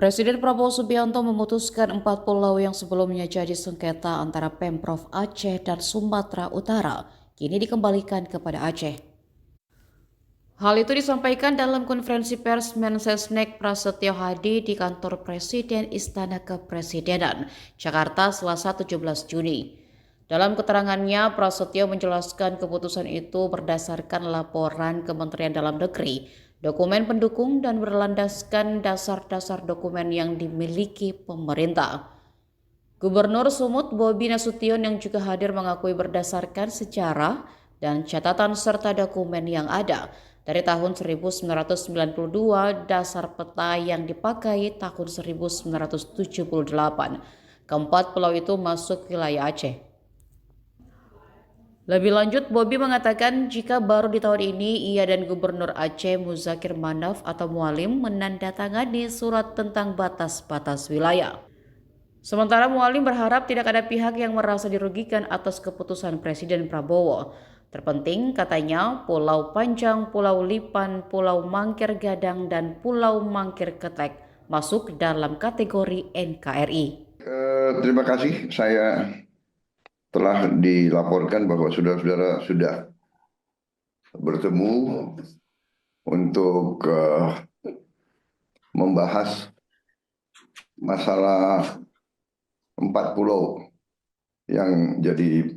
Presiden Prabowo Subianto memutuskan 4 pulau yang sebelumnya jadi sengketa antara Pemprov Aceh dan Sumatera Utara kini dikembalikan kepada Aceh. Hal itu disampaikan dalam konferensi pers Mensesnek Prasetyo Hadi di kantor Presiden Istana Kepresidenan, Jakarta, Selasa 17 Juni. Dalam keterangannya, Prasetyo menjelaskan keputusan itu berdasarkan laporan Kementerian Dalam Negeri, dokumen pendukung dan berlandaskan dasar-dasar dokumen yang dimiliki pemerintah. Gubernur Sumut Bobi Nasution yang juga hadir mengakui berdasarkan sejarah dan catatan serta dokumen yang ada dari tahun 1992 dasar peta yang dipakai tahun 1978. Keempat pulau itu masuk wilayah Aceh. Lebih lanjut, Bobi mengatakan jika baru di tahun ini ia dan Gubernur Aceh Muzakir Manaf atau Mualim menandatangani surat tentang batas-batas wilayah. Sementara Mualim berharap tidak ada pihak yang merasa dirugikan atas keputusan Presiden Prabowo. Terpenting katanya Pulau Panjang, Pulau Lipan, Pulau Mangkir Gadang, dan Pulau Mangkir Ketek masuk dalam kategori NKRI. Terima kasih, saya telah dilaporkan bahwa saudara-saudara sudah bertemu untuk membahas masalah 4 pulau yang jadi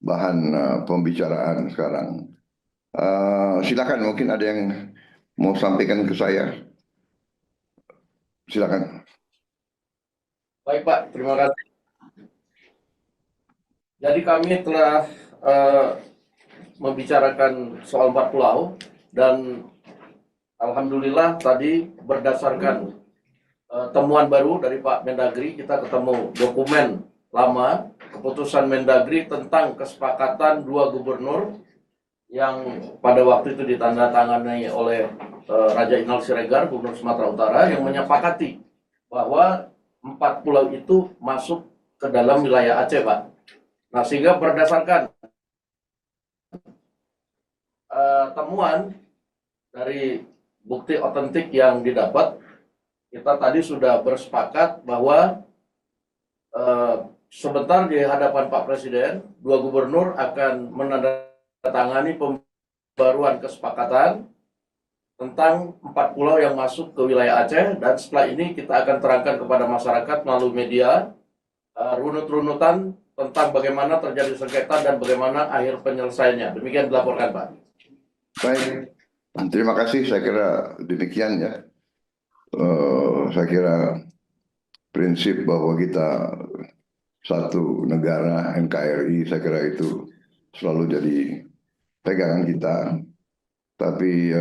bahan pembicaraan sekarang. Silakan, mungkin ada yang mau sampaikan ke saya. Silakan. Baik Pak, terima kasih. Jadi kami telah membicarakan soal 4 pulau dan alhamdulillah tadi berdasarkan temuan baru dari Pak Mendagri, kita ketemu dokumen lama keputusan Mendagri tentang kesepakatan 2 gubernur yang pada waktu itu ditandatangani oleh Raja Inal Siregar, Gubernur Sumatera Utara, yang menyepakati bahwa 4 pulau itu masuk ke dalam wilayah Aceh, Pak. Nah, sehingga berdasarkan temuan dari bukti otentik yang didapat, kita tadi sudah bersepakat bahwa sebentar di hadapan Pak Presiden, 2 gubernur akan menandatangani pembaruan kesepakatan tentang 4 pulau yang masuk ke wilayah Aceh, dan setelah ini kita akan terangkan kepada masyarakat melalui media runut-runutan tentang bagaimana terjadi sengketa dan bagaimana akhir penyelesaiannya. Demikian dilaporkan, Pak. Baik, terima kasih. Saya kira demikian ya. Saya kira prinsip bahwa kita satu negara NKRI, saya kira itu selalu jadi pegangan kita. Tapi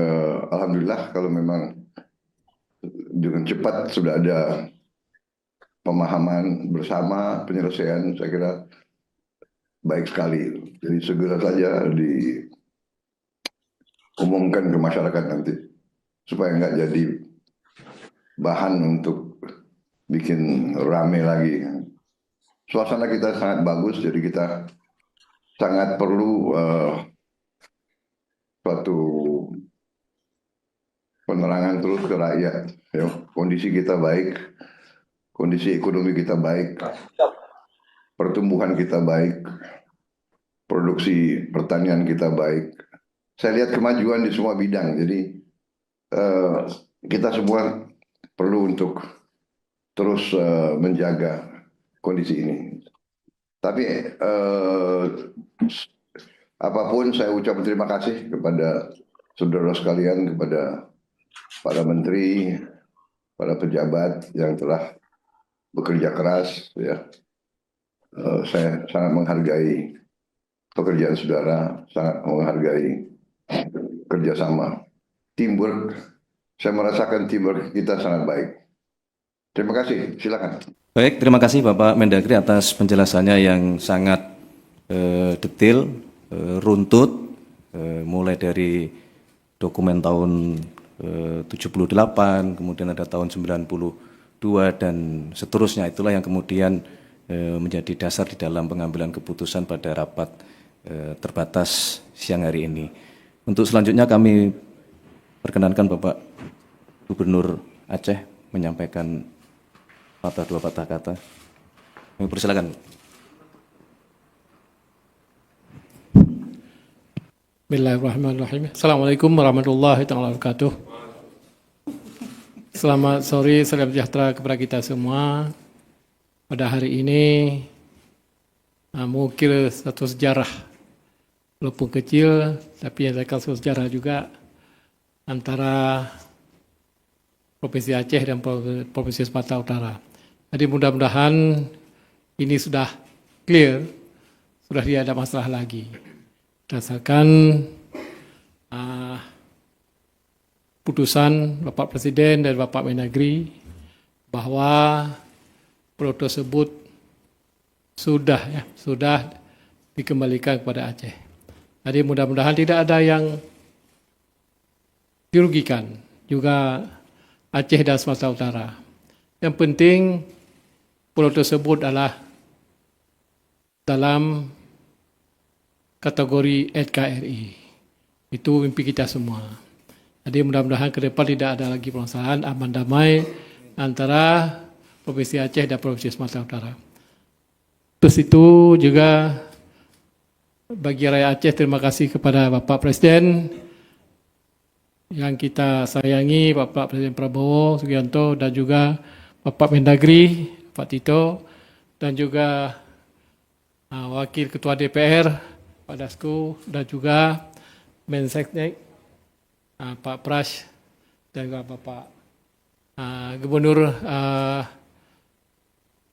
alhamdulillah kalau memang dengan cepat sudah ada pemahaman bersama, penyelesaian, saya kira baik sekali. Jadi segera saja diumumkan ke masyarakat nanti supaya nggak jadi bahan untuk bikin rame lagi. Suasana kita sangat bagus, jadi kita sangat perlu suatu penerangan terus ke rakyat. Ya, kondisi kita baik, kondisi ekonomi kita baik, pertumbuhan kita baik, produksi pertanian kita baik. Saya lihat kemajuan di semua bidang, jadi kita semua perlu untuk terus menjaga kondisi ini. Tapi apapun saya ucapkan terima kasih kepada saudara sekalian, kepada para menteri, para pejabat yang telah bekerja keras. Ya, saya sangat menghargai pekerjaan saudara, sangat menghargai kerjasama, teamwork. Saya merasakan teamwork kita sangat baik. Terima kasih, silakan. Baik, terima kasih Bapak Mendagri atas penjelasannya yang sangat detail, runtut, mulai dari dokumen tahun 78, kemudian ada tahun 92 dan seterusnya. Itulah yang kemudian menjadi dasar di dalam pengambilan keputusan pada rapat terbatas siang hari ini. Untuk selanjutnya kami perkenankan Bapak Gubernur Aceh menyampaikan dua patah kata. Kami persilakan. Bismillahirrahmanirrahim. Assalamualaikum warahmatullahi wabarakatuh. Selamat sore, salam sejahtera kepada kita semua. Pada hari ini mengukir satu sejarah, walaupun kecil, tapi yang satu sejarah juga antara Provinsi Aceh dan Provinsi Sumatera Utara. Jadi mudah-mudahan ini sudah clear, sudah tidak ada masalah lagi. Berdasarkan putusan Bapak Presiden dan Bapak Mendagri bahwa pulau tersebut sudah dikembalikan kepada Aceh. Jadi mudah-mudahan tidak ada yang dirugikan, juga Aceh dan Sumatera Utara. Yang penting pulau tersebut adalah dalam kategori NKRI. Itu mimpi kita semua. Jadi mudah-mudahan ke depan tidak ada lagi permasalahan, aman damai antara Provinsi Aceh dan Provinsi Sumatera Utara. Terus itu juga bagi rakyat Aceh, terima kasih kepada Bapak Presiden yang kita sayangi, Bapak Presiden Prabowo Subianto, dan juga Bapak Mendagri, Pak Tito, dan juga Wakil Ketua DPR, Pak Dasko, dan juga Menseknek, Pak Pras, dan juga Bapak Gubernur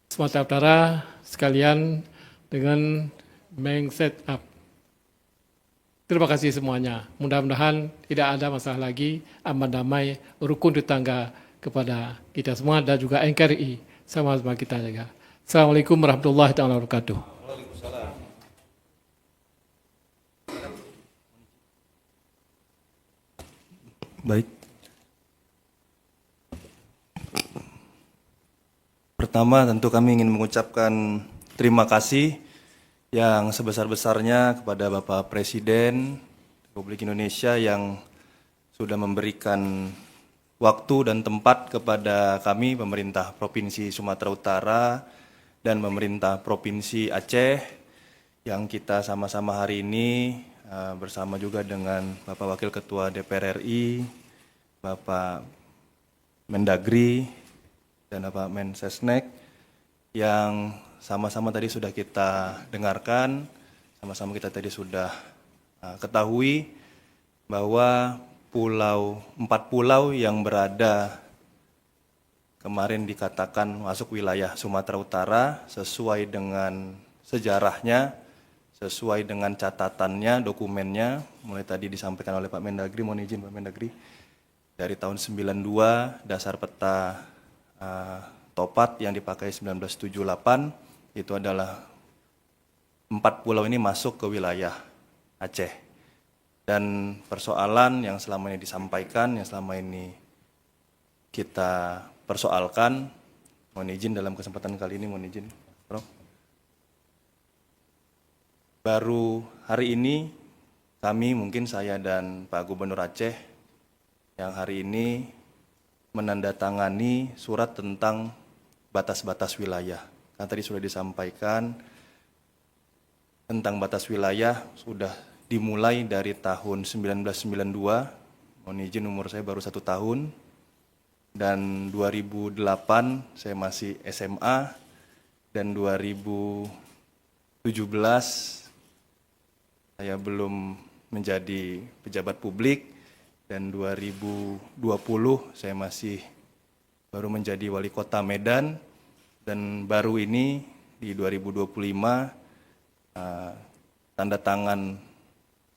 Sumatera Utara sekalian dengan Mengsetup. Terima kasih semuanya. Mudah-mudahan tidak ada masalah lagi, aman damai, rukun tetangga kepada kita semua dan juga NKRI sama-sama kita jaga. Assalamualaikum warahmatullahi wabarakatuh. Baik. Pertama tentu kami ingin mengucapkan terima kasih yang sebesar-besarnya kepada Bapak Presiden Republik Indonesia yang sudah memberikan waktu dan tempat kepada kami, pemerintah Provinsi Sumatera Utara dan pemerintah Provinsi Aceh, yang kita sama-sama hari ini bersama juga dengan Bapak Wakil Ketua DPR RI, Bapak Mendagri, dan Bapak Mensesnek, yang sama-sama tadi sudah kita dengarkan, sama-sama kita tadi sudah ketahui bahwa 4 pulau yang berada kemarin dikatakan masuk wilayah Sumatera Utara sesuai dengan sejarahnya, sesuai dengan catatannya, dokumennya, mulai tadi disampaikan oleh Pak Mendagri, mohon izin Pak Mendagri, dari tahun 92, dasar peta Topat yang dipakai 1978, itu adalah 4 pulau ini masuk ke wilayah Aceh. Dan persoalan yang selama ini disampaikan, yang selama ini kita persoalkan, mohon izin dalam kesempatan kali ini, mohon izin, Prof. Baru hari ini kami, mungkin saya dan Pak Gubernur Aceh, yang hari ini menandatangani surat tentang batas-batas wilayah. Karena tadi sudah disampaikan tentang batas wilayah sudah dimulai dari tahun 1992, mohon izin umur saya baru 1 tahun, dan 2008 saya masih SMA, dan 2017 saya belum menjadi pejabat publik, dan 2020 saya masih baru menjadi wali kota Medan, dan baru ini di 2025 tanda tangan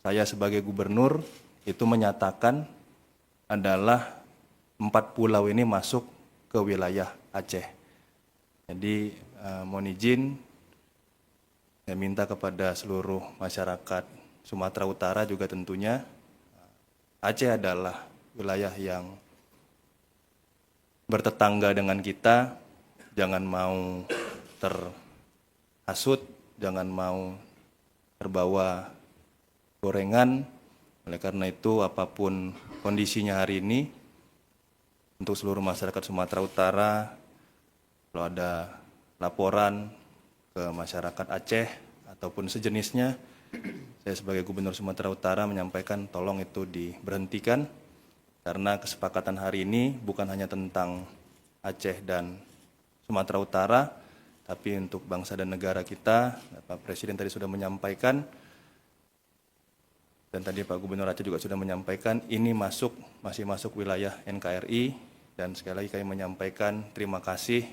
saya sebagai gubernur itu menyatakan adalah 4 pulau ini masuk ke wilayah Aceh. Jadi mohon izin, saya minta kepada seluruh masyarakat Sumatera Utara juga tentunya, Aceh adalah wilayah yang bertetangga dengan kita, jangan mau terhasut, jangan mau terbawa gorengan. Oleh karena itu apapun kondisinya hari ini, untuk seluruh masyarakat Sumatera Utara, kalau ada laporan ke masyarakat Aceh ataupun sejenisnya, saya sebagai Gubernur Sumatera Utara menyampaikan tolong itu diberhentikan, karena kesepakatan hari ini bukan hanya tentang Aceh dan Sumatera Utara, tapi untuk bangsa dan negara kita. Pak Presiden tadi sudah menyampaikan, dan tadi Pak Gubernur Aceh juga sudah menyampaikan, ini masih masuk wilayah NKRI, dan sekali lagi kami menyampaikan terima kasih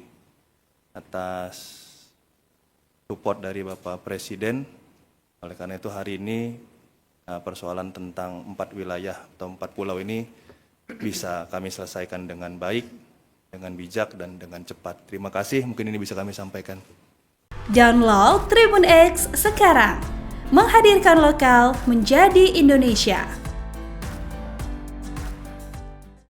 atas support dari Bapak Presiden. Oleh karena itu hari ini persoalan tentang 4 wilayah atau 4 pulau ini bisa kami selesaikan dengan baik, dengan bijak, dan dengan cepat. Terima kasih, mungkin ini bisa kami sampaikan. Download Tribun X sekarang, menghadirkan lokal menjadi Indonesia.